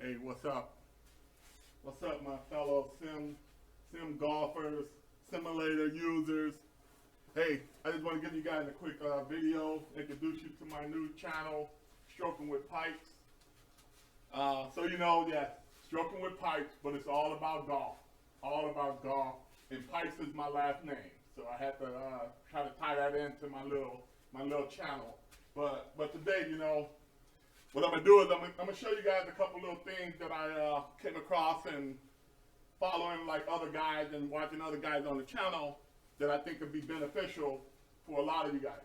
Hey, what's up? What's up, my fellow sim golfers, simulator users? Hey, I just want to give you guys a quick video, introduce you to my new channel, Strok'en with Pipes. So yeah, Strok'en with Pipes, but it's all about golf. All about golf. And Pipes is my last name. So I had to try to tie that into my little channel. But today, what I'm gonna do is I'm gonna show you guys a couple little things that I came across and following like other guys and watching other guys on the channel that I think could be beneficial for a lot of you guys.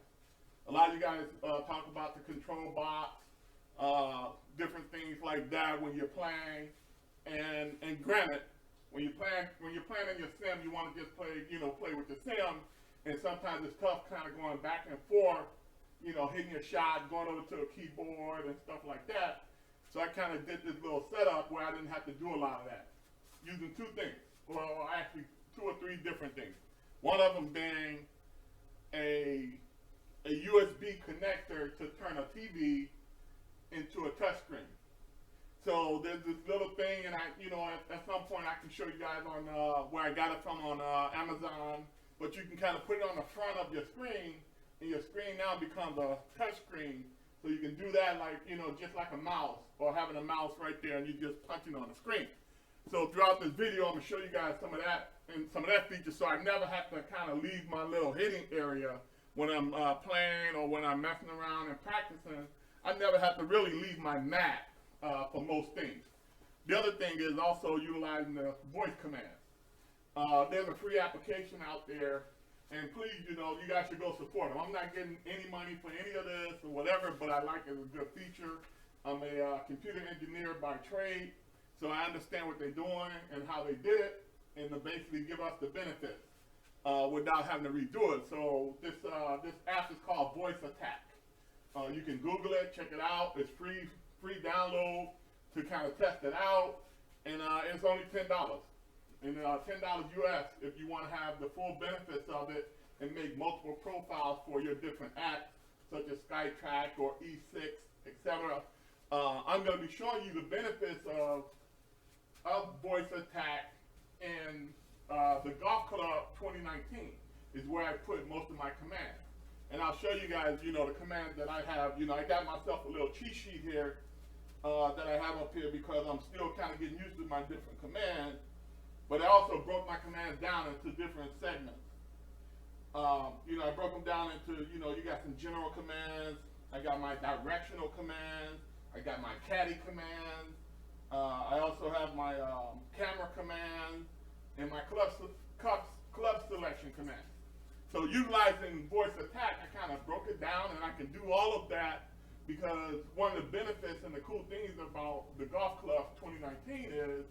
A lot of you guys talk about the control box, different things like that when you're playing. And granted, when you're playing in your sim, you want to just play with your sim, and sometimes it's tough kind of going back and forth, hitting a shot, going over to a keyboard and stuff like that. So I kind of did this little setup where I didn't have to do a lot of that, using two things, well actually two or three different things. One of them being a USB connector to turn a TV into a touchscreen. So there's this little thing, and at some point I can show you guys on where I got it from on Amazon. But you can kind of put it on the front of your screen, and your screen now becomes a touch screen. So you can do that like just like a mouse, or having a mouse right there, and you're just punching on the screen. So throughout this video, I'm gonna show you guys some of that and some of that feature, so I never have to kind of leave my little hitting area when I'm playing or when I'm messing around and practicing. I never have to really leave my mat for most things. The other thing is also utilizing the voice commands. There's a free application out there, and please, you guys should go support them. I'm not getting any money for any of this or whatever, but I like it as a good feature. I'm a computer engineer by trade, so I understand what they're doing and how they did it, and to basically give us the benefits without having to redo it. So this app is called VoiceAttack. You can Google it, check it out. It's free download to kind of test it out, and it's only $10. And $10 US if you want to have the full benefits of it and make multiple profiles for your different apps, such as SkyTrack or E6, etc. I'm going to be showing you the benefits of VoiceAttack, and the Golf Club 2019 is where I put most of my commands. And I'll show you guys, the commands that I have. I got myself a little cheat sheet here that I have up here because I'm still kind of getting used to my different commands. But I also broke my commands down into different segments. I broke them down into, you got some general commands. I got my directional commands. I got my caddy commands. I also have my camera commands and my club selection commands. So utilizing VoiceAttack, I kind of broke it down, and I can do all of that because one of the benefits and the cool things about the Golf Club 2019 is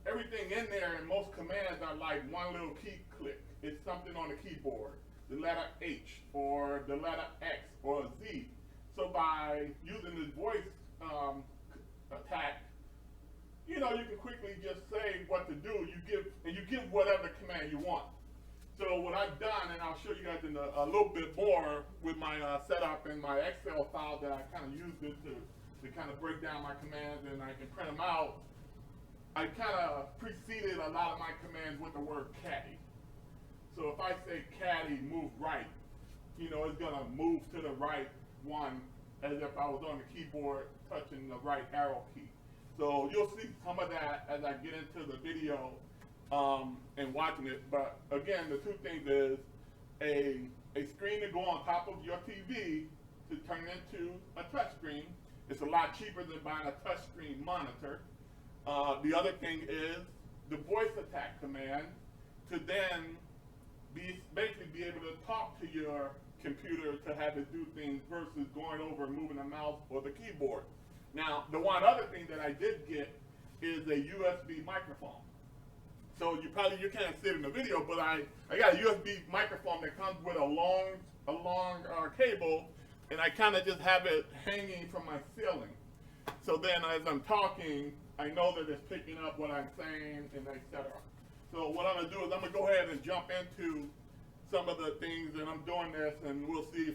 everything in there, and most commands are like one little key click. It's something on the keyboard, the letter H or the letter X or a Z. So by using this voice attack, you can quickly just say what to do. You give whatever command you want. So what I've done, and I'll show you guys in a little bit more with my setup and my Excel file that I kind of used it to kind of break down my commands, and I can print them out. I kind of preceded a lot of my commands with the word caddy. So if I say caddy, move right, it's going to move to the right one as if I was on the keyboard touching the right arrow key. So you'll see some of that as I get into the video and watching it. But again, the two things is a screen to go on top of your TV to turn into a touch screen. It's a lot cheaper than buying a touch screen monitor. The other thing is the VoiceAttack command to then basically be able to talk to your computer to have it do things versus going over and moving the mouse or the keyboard. Now, the one other thing that I did get is a USB microphone. So you can't see it in the video, but I got a USB microphone that comes with a long cable, and I kind of just have it hanging from my ceiling. So then as I'm talking, I know that it's picking up what I'm saying, and etc. So what I'm going to do is I'm going to go ahead and jump into some of the things, and I'm doing this, and we'll see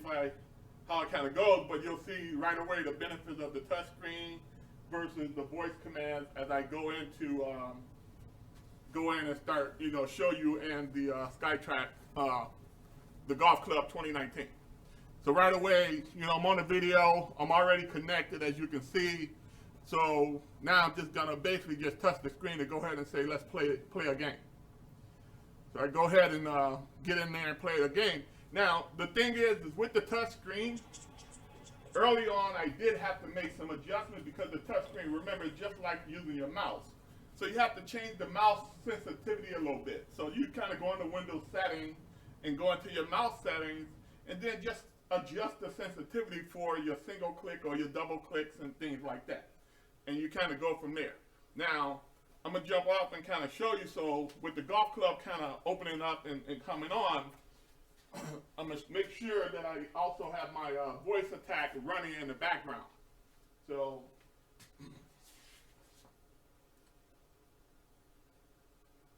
how it kind of goes. But you'll see right away the benefits of the touchscreen, versus the voice commands as I go into go in and start, show you in the SkyTrack, the Golf Club 2019. So right away, I'm on the video. I'm already connected, as you can see. So now I'm just gonna basically just touch the screen to go ahead and say, let's play a game. So I go ahead and get in there and play the game. Now the thing is with the touch screen, early on I did have to make some adjustments because the touch screen, remember, is just like using your mouse. So you have to change the mouse sensitivity a little bit. So you kind of go into Windows settings and go into your mouse settings and then just adjust the sensitivity for your single click or your double clicks and things like that. And you kind of go from there. Now, I'm gonna jump off and kind of show you. So with the golf club kind of opening up and coming on, I'm gonna make sure that I also have my VoiceAttack running in the background. So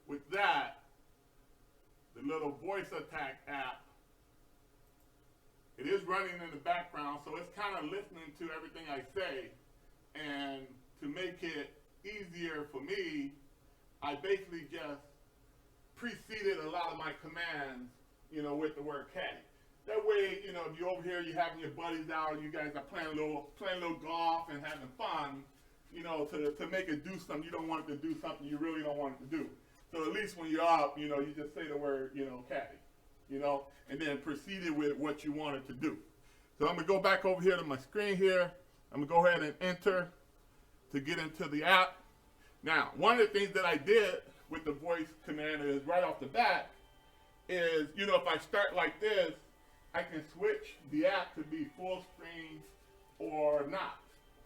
with that, the little VoiceAttack app, it is running in the background, so it's kind of listening to everything I say. And to make it easier for me, I basically just preceded a lot of my commands, with the word caddy. That way, if you're over here, you're having your buddies out, you guys are playing a little golf and having fun, to make it do something, you don't want it to do something you really don't want it to do. So at least when you're out, you just say the word, caddy, and then proceed it with what you want it to do. So I'm gonna go back over here to my screen here. I'm gonna go ahead and enter to get into the app. Now, one of the things that I did with the voice command is right off the bat is, if I start like this, I can switch the app to be full screen or not,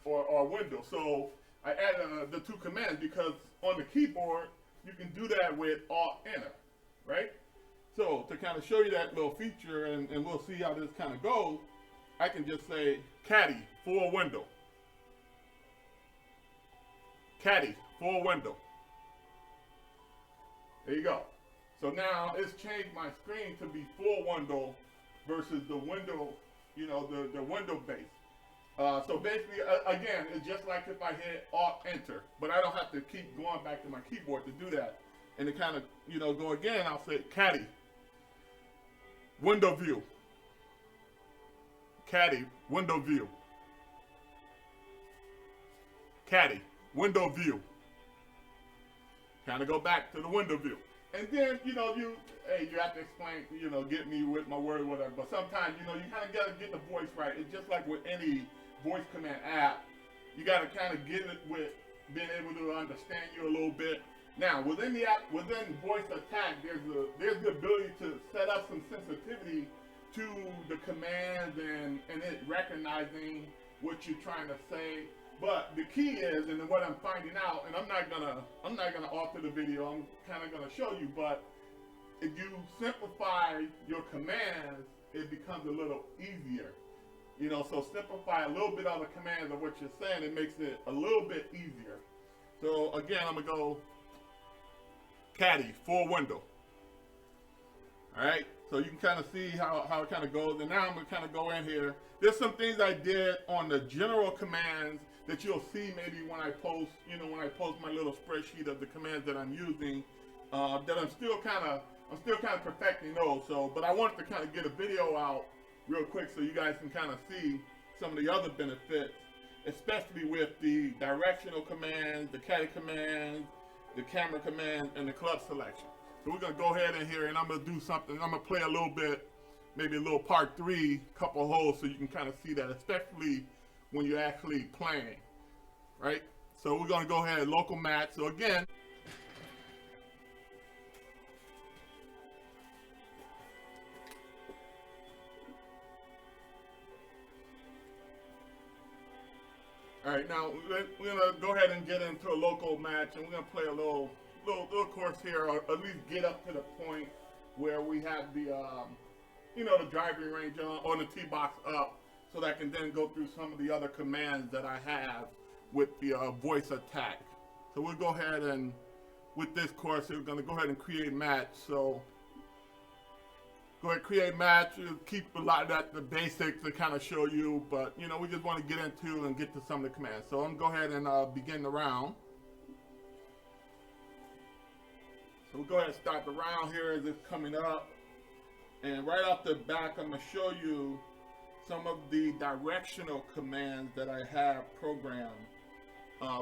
or window. So I added the two commands because on the keyboard, you can do that with Alt-Enter, right? So to kind of show you that little feature, and we'll see how this kind of goes, I can just say caddy, full window. Caddy, full window. There you go. So now it's changed my screen to be full window versus the window, the window base. So basically, again, it's just like if I hit Alt-Enter, but I don't have to keep going back to my keyboard to do that. And to kind of, go again, I'll say caddy, window view. Caddy, window view. Caddy, window view. Kind of go back to the window view. And then, you have to explain, get me with my word, whatever. But sometimes, you kind of got to get the voice right. It's just like with any voice command app. You got to kind of get it with being able to understand you a little bit. Now, within the app, within VoiceAttack, there's the ability to set up some sensitivity to the commands and it recognizing what you're trying to say. But the key is, and what I'm finding out, and I'm not gonna alter the video, I'm kind of gonna show you, but if you simplify your commands, it becomes a little easier. So simplify a little bit of the commands of what you're saying, it makes it a little bit easier. So again, I'm gonna go caddy, full window. All right, so you can kind of see how it kind of goes. And now I'm gonna kind of go in here. There's some things I did on the general commands that you'll see maybe when I post, my little spreadsheet of the commands that I'm using, that I'm still kind of perfecting those. So, but I wanted to kind of get a video out real quick so you guys can kind of see some of the other benefits, especially with the directional commands, the caddy commands, the camera commands, and the club selection. So we're gonna go ahead in here and I'm gonna do something. I'm gonna play a little bit, maybe a little part 3, couple holes, so you can kind of see that, especially when you're actually playing, right? So we're gonna go ahead, local match. So again, all right, now we're gonna go ahead and get into a local match, and we're gonna play a little course here, or at least get up to the point where we have the, the driving range on the tee box up, so that I can then go through some of the other commands that I have with the VoiceAttack. So we'll go ahead and, with this course, we're gonna go ahead and create match. So go ahead, create matches, keep a lot of that, the basics to kind of show you, but you know, we just want to get into and get to some of the commands. So I'm going to go ahead and begin the round. So we'll go ahead and start the round here as it's coming up. And right off the back, I'm going to show you some of the directional commands that I have programmed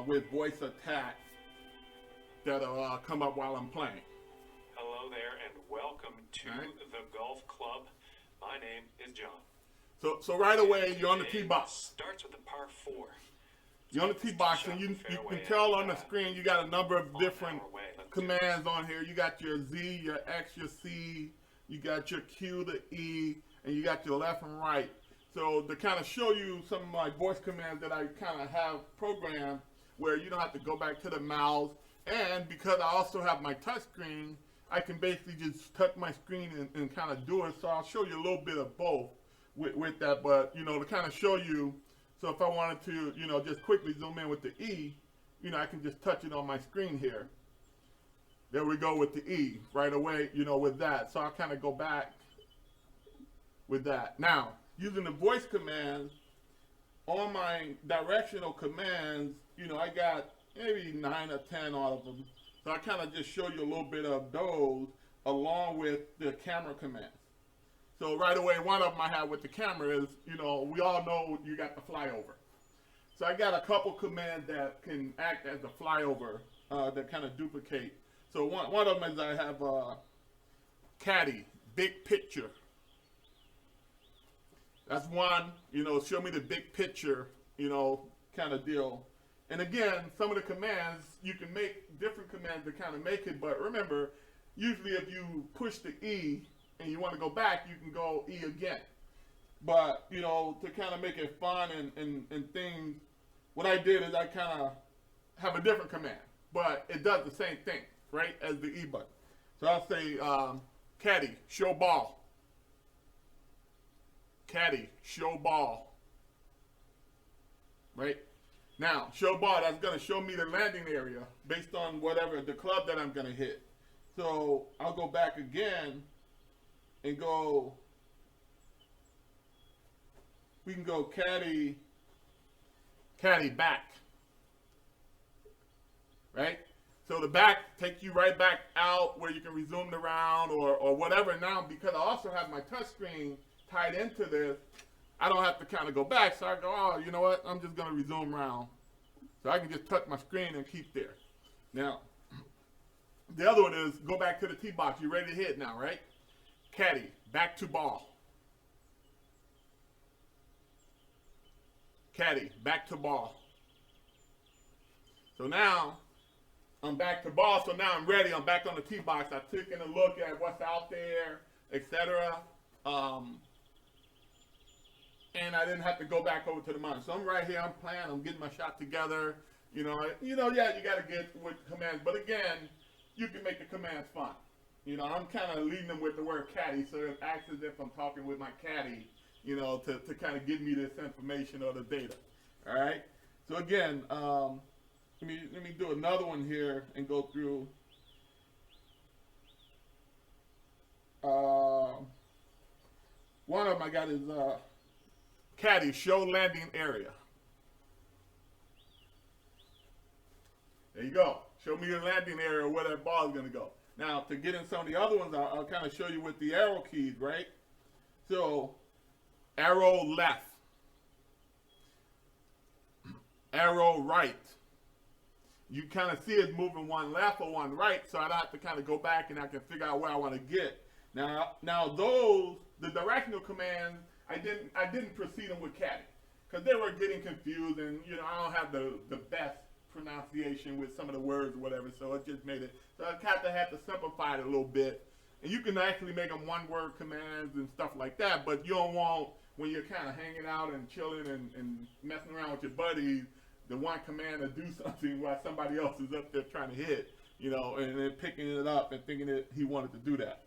with VoiceAttack that'll come up while I'm playing. Hello there and welcome to the Golf Club. My name is John. So right away, you're on the tee box. Starts with a par 4. You're on the tee box, and you can tell on the screen you got a number of different commands on here. You got your Z, your X, your C, you got your Q, the E, and you got your left and right. So to kind of show you some of my voice commands that I kind of have programmed where you don't have to go back to the mouse, and because I also have my touch screen, I can basically just touch my screen and kind of do it. So I'll show you a little bit of both with that, but you know, to kind of show you, so if I wanted to, you know, just quickly zoom in with the E, you know, I can just touch it on my screen here. There we go with the E right away, you know, with that. So I'll kind of go back with that. Now, using the voice commands, on my directional commands, you know, I got maybe 9 or 10 out of them. So I kind of just show you a little bit of those along with the camera commands. So right away, one of them I have with the camera is, you know, we all know you got the flyover. So I got a couple commands that can act as a flyover that kind of duplicate. So one of them is I have caddy, big picture. That's one, you know, show me the big picture, you know, kind of deal. And again, some of the commands, you can make different commands to kind of make it, but remember, usually if you push the E and you want to go back, you can go E again. But, you know, to kind of make it fun and things, what I did is I kind of have a different command, but it does the same thing, right, as the E button. So I'll say, caddy, show ball. Caddy, show ball. Right? Now, show ball, that's going to show me the landing area based on whatever, the club that I'm going to hit. So I'll go back again and go, we can go caddy back. Right? So the back takes you right back out where you can resume the round or whatever. Now, because I also have my touch screen tied into this, I don't have to kind of go back. So I go, oh, you know what? I'm just going to resume round. So I can just touch my screen and keep there. Now, the other one is go back to the tee box. You're ready to hit now, right? Caddy, back to ball. Caddy, back to ball. So now, I'm back to ball. So now I'm ready. I'm back on the tee box. I took in a look at what's out there, etc. And I didn't have to go back over to the mountain. So I'm right here, I'm playing, I'm getting my shot together. Yeah, you got to get with commands. But again, you can make the commands fun. You know, I'm kind of leading them with the word caddy, so it acts as if I'm talking with my caddy, you know, to kind of give me this information or the data. All right? So again, let me do another one here and go through. One of them I got is caddy, show landing area. There you go. Show me the landing area where that ball is going to go. Now, to get in some of the other ones, I'll kind of show you with the arrow keys, right? So, arrow left. Arrow right. You kind of see it moving one left or one right, so I don't have to kind of go back and I can figure out where I want to get. Now those, the directional commands, I didn't proceed them with caddy because they were getting confused, and you know I don't have the best pronunciation with some of the words or whatever, so it just made it. So I kind of had to simplify it a little bit, and you can actually make them one-word commands and stuff like that. But you don't want, when you're kind of hanging out and chilling and messing around with your buddies, the one command to do something while somebody else is up there trying to hit, you know, and then picking it up and thinking that he wanted to do that.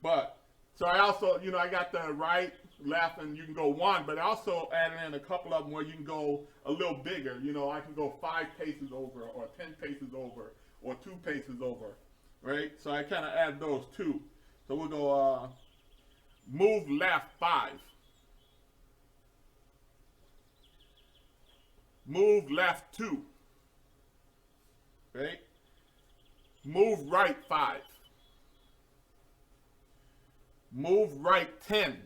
But so I also, you know, I got the right, left, and you can go one, but I also added in a couple of them where you can go a little bigger. You know, I can go 5 paces over, or 10 paces over, or 2 paces over, right? So I kind of add those too. So we'll go Move left 5. Move left 2. Right? Move right 5. Move right 10.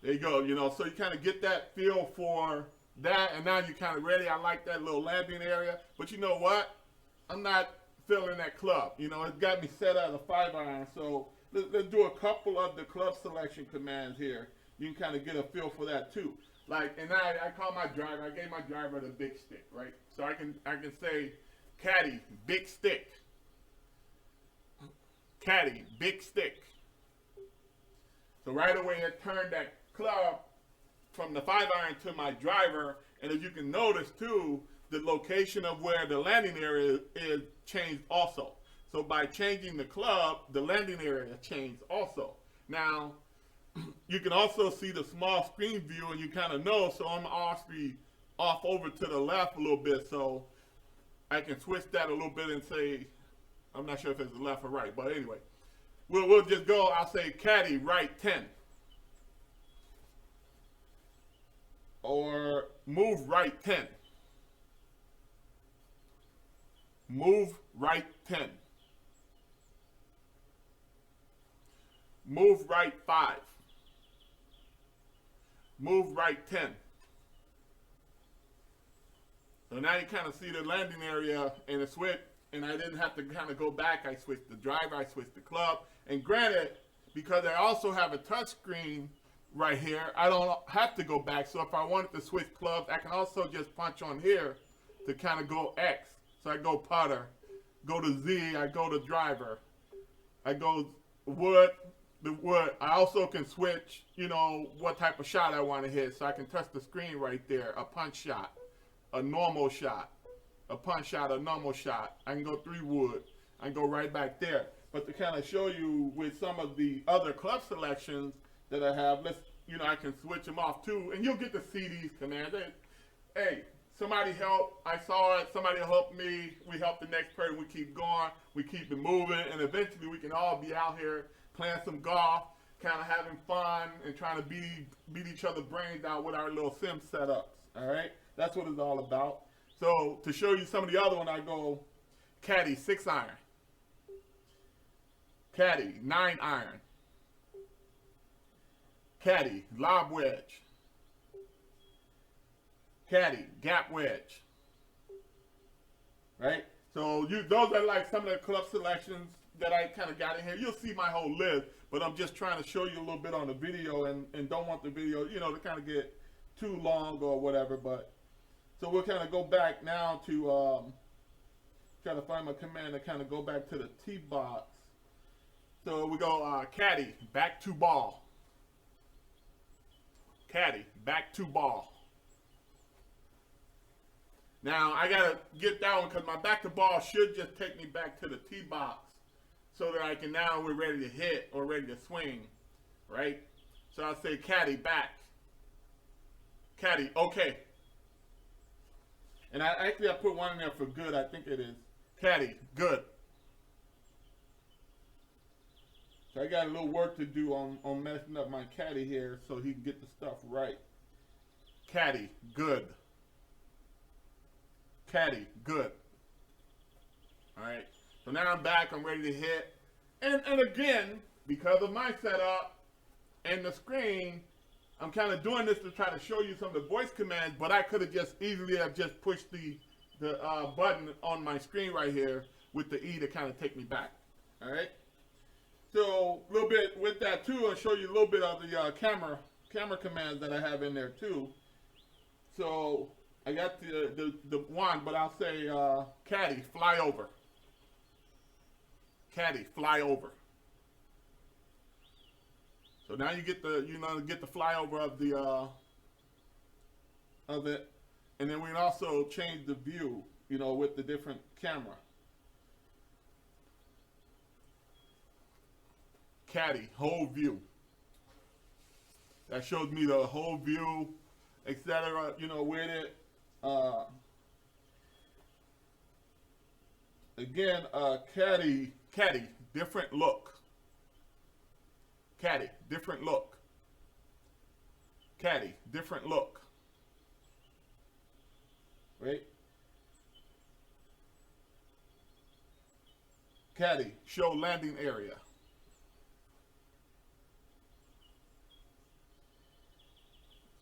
There you go, you know, so you kind of get that feel for that, and now you're kind of ready. I like that little landing area, but you know what? I'm not feeling that club. You know, it's got me set at a 5-iron, so let's do a couple of the club selection commands here. You can kind of get a feel for that too. Like, and I call my driver, I gave my driver the big stick, right? So I can say, caddy, big stick. Caddy, big stick. So right away it turned that club from the 5-iron to my driver, and as you can notice too, the location of where the landing area is changed also. So by changing the club, the landing area changed also. Now, you can also see the small screen view, and you kind of know, so I'm actually off over to the left a little bit, so I can switch that a little bit and say, I'm not sure if it's left or right, but anyway. We'll just go, I'll say caddy right 10. Or move right 10. Move right 10. Move right 5. Move right 10. So now you kind of see the landing area and the switch, and I didn't have to kind of go back. I switched the driver, I switched the club. And granted, because I also have a touch screen right here, I don't have to go back. So if I wanted to switch clubs, I can also just punch on here to kind of go X. So I go putter, go to Z, I go to driver, I go wood, the wood. I also can switch, you know, what type of shot I want to hit. So I can touch the screen right there, a punch shot, a normal shot, a punch shot, a normal shot. I can go 3 wood. I can go right back there. But to kind of show you with some of the other club selections that I have, I can switch them off too, and you'll get to see these commands. Hey, somebody help, I saw it, somebody helped me, we help the next person, we keep going, we keep it moving, and eventually we can all be out here playing some golf, kind of having fun, and trying to beat each other's brains out with our little sim setups, all right? That's what it's all about. So to show you some of the other one, I go caddy 6-iron, caddy 9-iron, caddy lob wedge, caddy gap wedge, right? So those are like some of the club selections that I kind of got in here. You'll see my whole list, but I'm just trying to show you a little bit on the video, and don't want the video, to kind of get too long or whatever. But so we'll kind of go back now to try to find my command to kind of go back to the tee box. So we go caddy back to ball, caddy back to ball. Now I gotta get that one because my back to ball should just take me back to the tee box, so that I can now we're ready to hit or ready to swing, right? So I'll say caddy back, caddy okay. And I put one in there for good. I think it is caddy good. So I got a little work to do on messing up my caddy here so he can get the stuff right. Caddy good. Caddy good. All right. So now I'm back. I'm ready to hit. And again, because of my setup and the screen, I'm kind of doing this to try to show you some of the voice commands, but I could have just easily have just pushed the button on my screen right here with the E to kind of take me back. All right. So a little bit with that too, I'll show you a little bit of the camera commands that I have in there too. So I got the one, but I'll say caddy fly over. Caddy fly over. So now you get the get the flyover of it, and then we can also change the view, with the different camera. Caddy whole view. That shows me the whole view, etc. With it. Again, caddy different look. Caddy, different look. Caddy, different look. Right? Caddy, show landing area.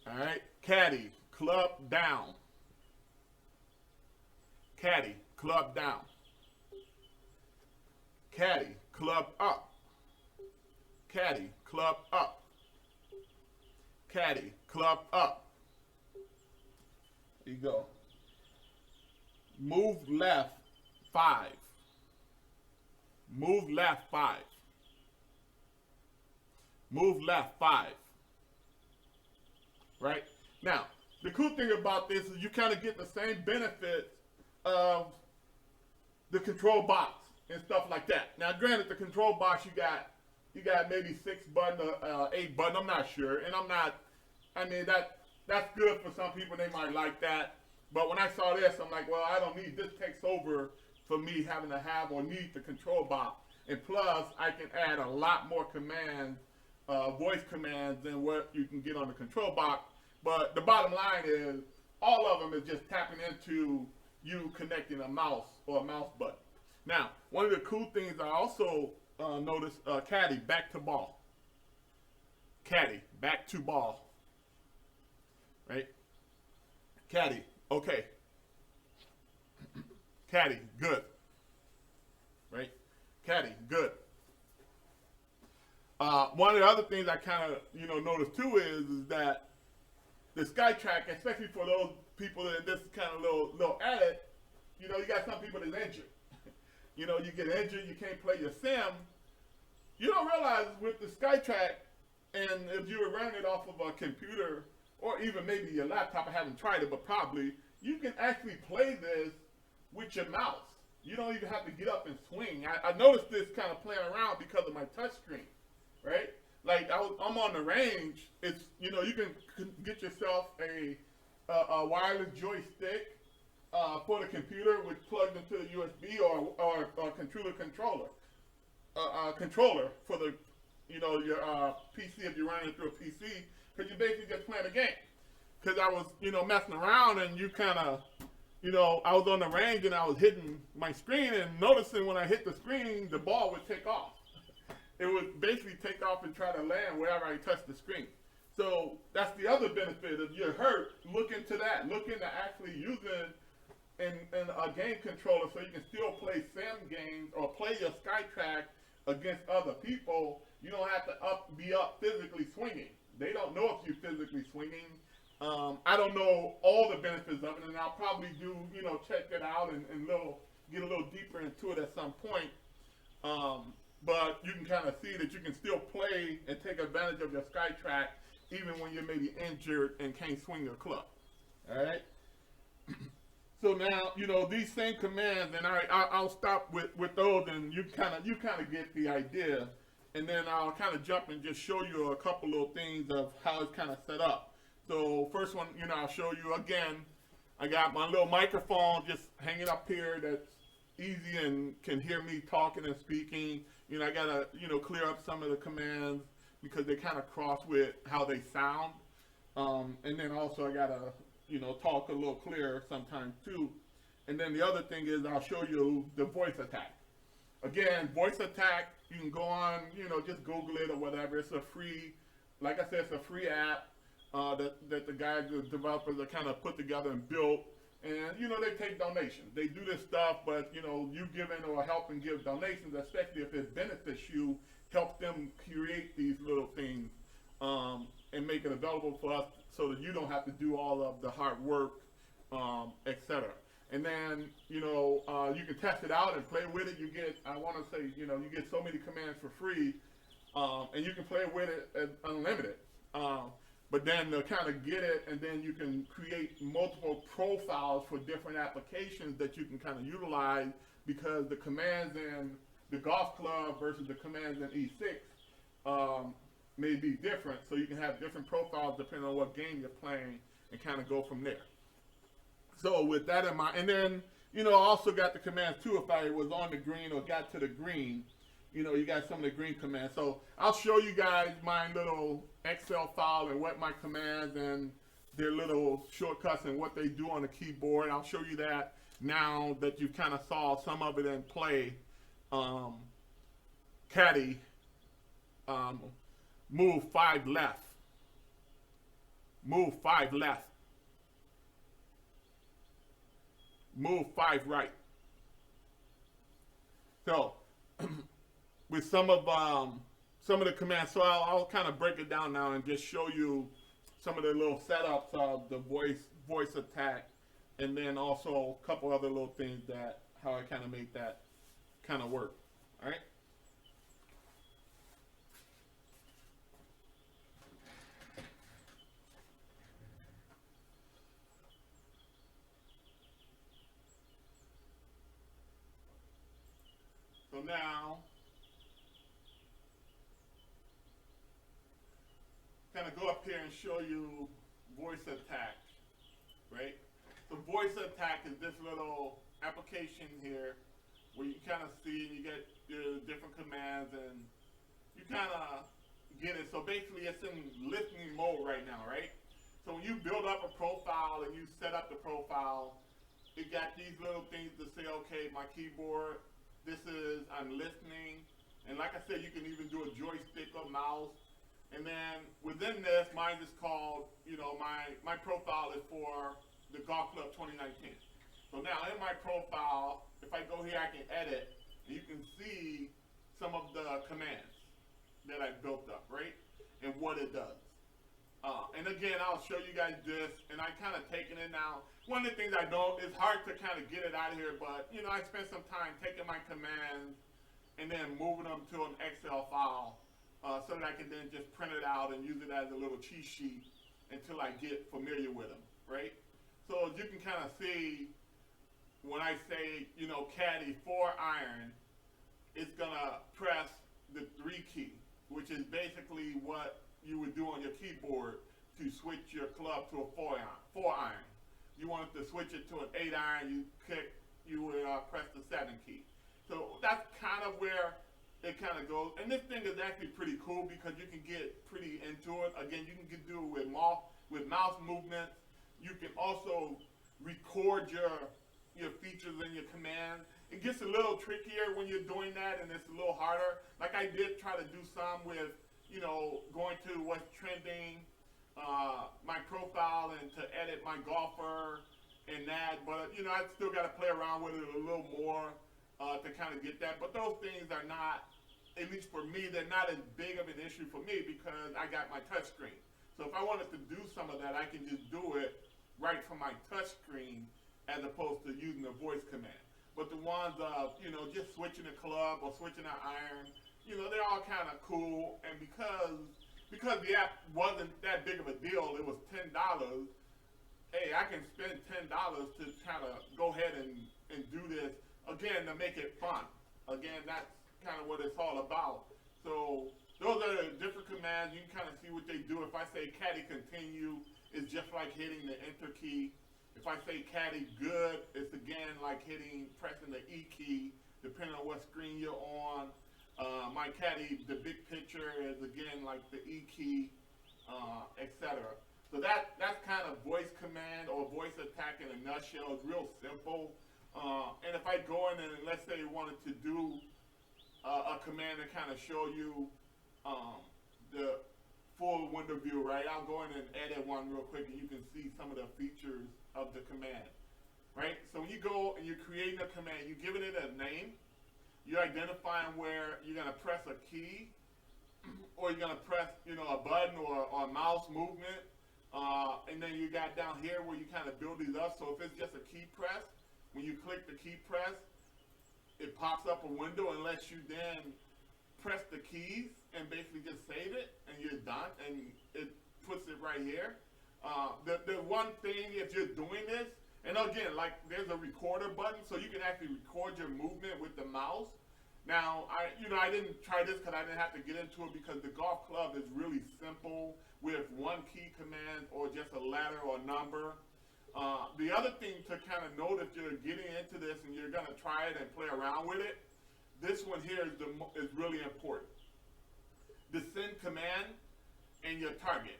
All right. Caddy, club down. Caddy, club down. Caddy, club up. Caddy, club up. Caddy, club up. There you go. Move left 5. Move left 5. Move left 5. Right? Now, the cool thing about this is you kind of get the same benefits of the control box and stuff like that. Now, granted, the control box you got maybe 6 button or 8 button. I'm not sure, and I mean that's good for some people. They might like that. But when I saw this, I'm like, well, I don't need this. Takes over for me having to have or need the control box. And plus, I can add a lot more commands, voice commands, than what you can get on the control box. But the bottom line is, all of them is just tapping into you connecting a mouse or a mouse button. Now, one of the cool things I also noticed, caddy, back to ball. Caddy, back to ball. Right? Caddy, okay. Caddy, good. Right? Caddy, good. One of the other things I kind of, noticed too is that the SkyTrack, especially for those people that this kind of little edit, you got some people that's injured. You get injured, you can't play your sim. You don't realize with the SkyTrack, and if you were running it off of a computer or even maybe your laptop, I haven't tried it, but probably, you can actually play this with your mouse. You don't even have to get up and swing. I noticed this kind of playing around because of my touch screen, right? Like I'm on the range. It's you can get yourself a wireless joystick for the computer, which plugged into the USB or controller for the your PC if you're running it through a PC, because you're basically just playing a game. Because I was messing around and you kind of I was on the range and I was hitting my screen and noticing when I hit the screen the ball would take off. It would basically take off and try to land wherever I touched the screen. So that's the other benefit. If you're hurt, look into that. Look into actually using a game controller so you can still play sim games or play your SkyTrack against other people. You don't have to be up physically swinging. They don't know if you're physically swinging. I don't know all the benefits of it, and I'll probably do, check it out and get a little deeper into it at some point. But you can kind of see that you can still play and take advantage of your SkyTrack even when you're maybe injured and can't swing your club. All right. So now, these same commands, and I'll stop with those, and you kind of get the idea, and then I'll kind of jump and just show you a couple little things of how it's kind of set up. So first one, I'll show you again. I got my little microphone just hanging up here that's easy and can hear me talking and speaking. I gotta, clear up some of the commands because they kind of cross with how they sound. And then also I gotta, talk a little clearer sometimes too. And then the other thing is I'll show you the VoiceAttack. Again, VoiceAttack, you can go on, just Google it or whatever. It's a free, like I said, it's a free app that the guys, the developers are kind of put together and built. And, they take donations. They do this stuff, but, you giving or helping give donations, especially if it benefits you, help them create these little things and make it available for us so that you don't have to do all of the hard work, etc. And then, you can test it out and play with it. You get, I want to say, you get so many commands for free, and you can play with it unlimited. But then to kind of get it, and then you can create multiple profiles for different applications that you can kind of utilize, because the commands in the golf club versus the commands in E6 may be different. So you can have different profiles depending on what game you're playing and kind of go from there. So with that in mind, and then, I also got the commands too if I was on the green or got to the green. you know, you got some of the green commands. So I'll show you guys my little Excel file and what my commands and their little shortcuts and what they do on the keyboard. I'll show you that now that you kind of saw some of it in play. Caddy, move 5 left. Move 5 left. Move 5 right. So with some of the commands, so I'll kind of break it down now and just show you some of the little setups of the voice attack, and then also a couple other little things that how I kind of make that kind of work. All right. So now, kind of go up here and show you VoiceAttack, right? So VoiceAttack is this little application here where you kind of see and you get your different commands and you kind of get it. So basically it's in listening mode right now, right? So when you build up a profile and you set up the profile, it got these little things to say, okay, my keyboard, this is, I'm listening. And like I said, you can even do a joystick or mouse. And then within this, mine is called, you know, my profile is for the Golf Club 2019. So now in my profile, if I go here, I can edit, and you can see some of the commands that I built up, right? And what it does. And again, I'll show you guys this, and I kind of taken it now. One of the things I know, it's hard to kind of get it out of here, but, you know, I spent some time taking my commands and then moving them to an Excel file so that I can then just print it out and use it as a little cheat sheet until I get familiar with them, right? So as you can kind of see, when I say, you know, caddy 4 iron, it's going to press the 3 key, which is basically what you would do on your keyboard to switch your club to a 4 iron. You wanted to switch it to an 8 iron, you would press the 7 key. So that's kind of where it kind of goes. And this thing is actually pretty cool because you can get pretty into it. Again, you can do it with mouse movements. You can also record your features and your commands. It gets a little trickier when you're doing that, and it's a little harder. Like I did try to do some with, you know, going to what's trending, my profile, and to edit my golfer and that. But, you know, I still got to play around with it a little more to kind of get that. But those things are not, at least for me, they're not as big of an issue for me because I got my touch screen. So if I wanted to do some of that, I can just do it right from my touch screen as opposed to using the voice command. But the ones of, you know, just switching a club or switching an iron, you know, they're all kind of cool. And because the app wasn't that big of a deal, it was $10. Hey, I can spend $10 to kind of go ahead and do this, again, to make it fun. Again, that's kind of what it's all about. So those are the different commands. You can kind of see what they do. If I say caddy continue, it's just like hitting the enter key. If I say caddy good, it's again like pressing the E key, depending on what screen you're on. My caddy, the big picture, is again like the E key, etc. So that's kind of voice command or voice attack in a nutshell. It's real simple. And if I go in and let's say wanted to do a command to kind of show you the full window view, right? I'll go in and edit one real quick, and you can see some of the features of the command, right? So when you go and you're creating a command, you're giving it a name, you're identifying where you're going to press a key, or you're going to press, you know, a button or a mouse movement, and then you got down here where you kind of build these up. So if it's just a key press, when you click the key press, it pops up a window and lets you then press the keys and basically just save it, and you're done, and it puts it right here. The one thing, if you're doing this, and again, like there's a recorder button, so you can actually record your movement with the mouse. Now, I didn't try this because I didn't have to get into it because the golf club is really simple with one key command or just a letter or number. The other thing to kind of note if you're getting into this and you're going to try it and play around with it, this one here is really important. The send command and your target.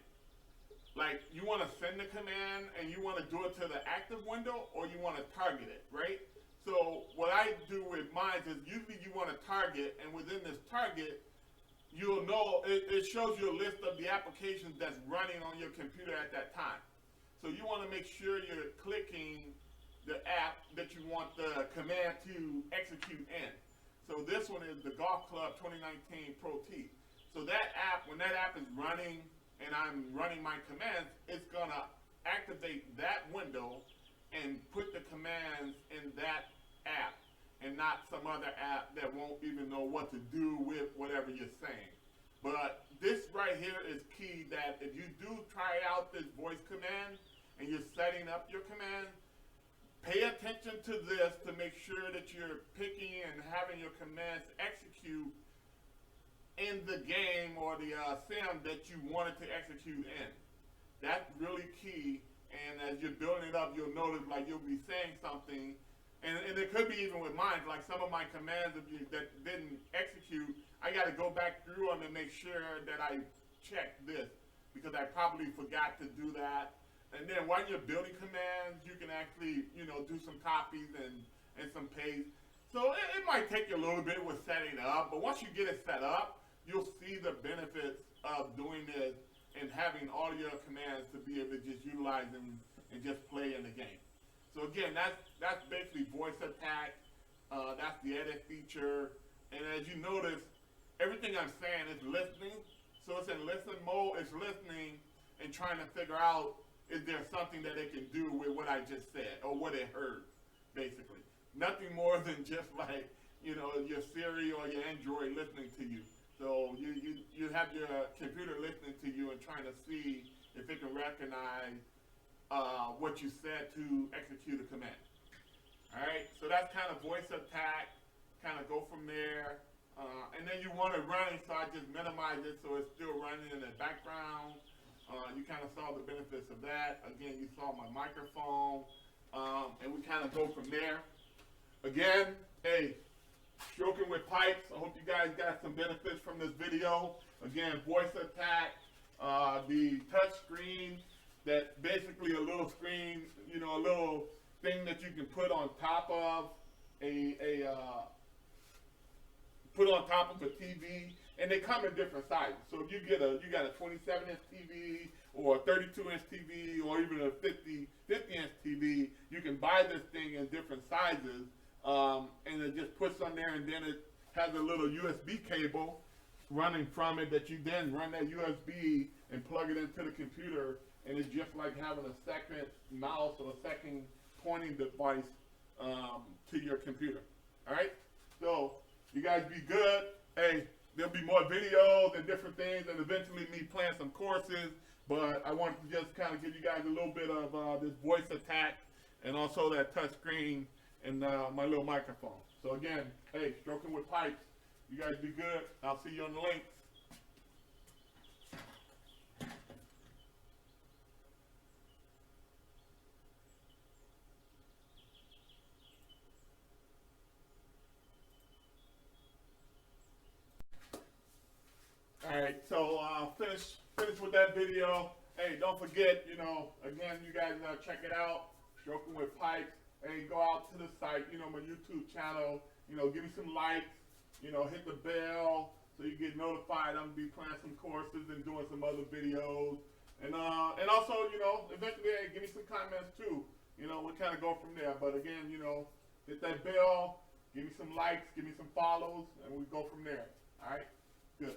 Like, you want to send the command and you want to do it to the active window, or you want to target it, right? So what I do with mine is usually you want to target, and within this target, you'll know, it shows you a list of the applications that's running on your computer at that time. So you want to make sure you're clicking the app that you want the command to execute in. So this one is the Golf Club 2019 Pro T. So that app, when that app is running and I'm running my commands, it's gonna activate that window and put the commands in that app and not some other app that won't even know what to do with whatever you're saying. But this right here is key, that if you do try out this voice command and you're setting up your command, pay attention to this to make sure that you're picking and having your commands execute in the game or the sim that you wanted to execute in. That's really key, and as you're building it up, you'll notice like you'll be saying something, and it could be even with mine, like some of my commands that didn't execute, I got to go back through them and make sure that I check this, because I probably forgot to do that. And then while you're building commands, you can actually, do some copies and some paste. So it might take you a little bit with setting it up, but once you get it set up, you'll see the benefits of doing this and having all your commands to be able to just utilize them and just play in the game. So again, that's basically VoiceAttack. That's the edit feature. And as you notice, everything I'm saying is listening. So it's in listen mode, it's listening and trying to figure out, is there something that it can do with what I just said or what it heard, basically. Nothing more than just like, your Siri or your Android listening to you. So you have your computer listening to you and trying to see if it can recognize what you said to execute a command. All right, so that's kind of VoiceAttack, kind of go from there. And then you want it running, so I just minimize it so it's still running in the background. You kind of saw the benefits of that. Again, you saw my microphone, and we kind of go from there. Again, hey, Strok'en with pipes. I hope you guys got some benefits from this video. Again, VoiceAttack, the touch screen, that basically a little screen, a little thing that you can put on top of a TV, and they come in different sizes. So if you got a 27-inch TV or a 32-inch TV or even a 50-inch TV, you can buy this thing in different sizes, and it just puts on there, and then it has a little USB cable running from it that you then run that USB and plug it into the computer, and it's just like having a second mouse or a second pointing device to your computer. All right? So you guys be good. Hey, there'll be more videos and different things, and eventually me playing some courses, but I wanted to just kind of give you guys a little bit of this VoiceAttack and also that touch screen and my little microphone. So again, hey, Strok'en with pipes. You guys be good. I'll see you on the links. Alright, so finish with that video. Hey, don't forget, again, you guys check it out. Strok'en with pipes. Hey, go out to the site, my YouTube channel. Give me some likes. Hit the bell so you get notified. I'm gonna be playing some courses and doing some other videos. And also, eventually, hey, give me some comments too. We'll kind of go from there. But again, hit that bell, give me some likes, give me some follows, and we go from there. All right? Good.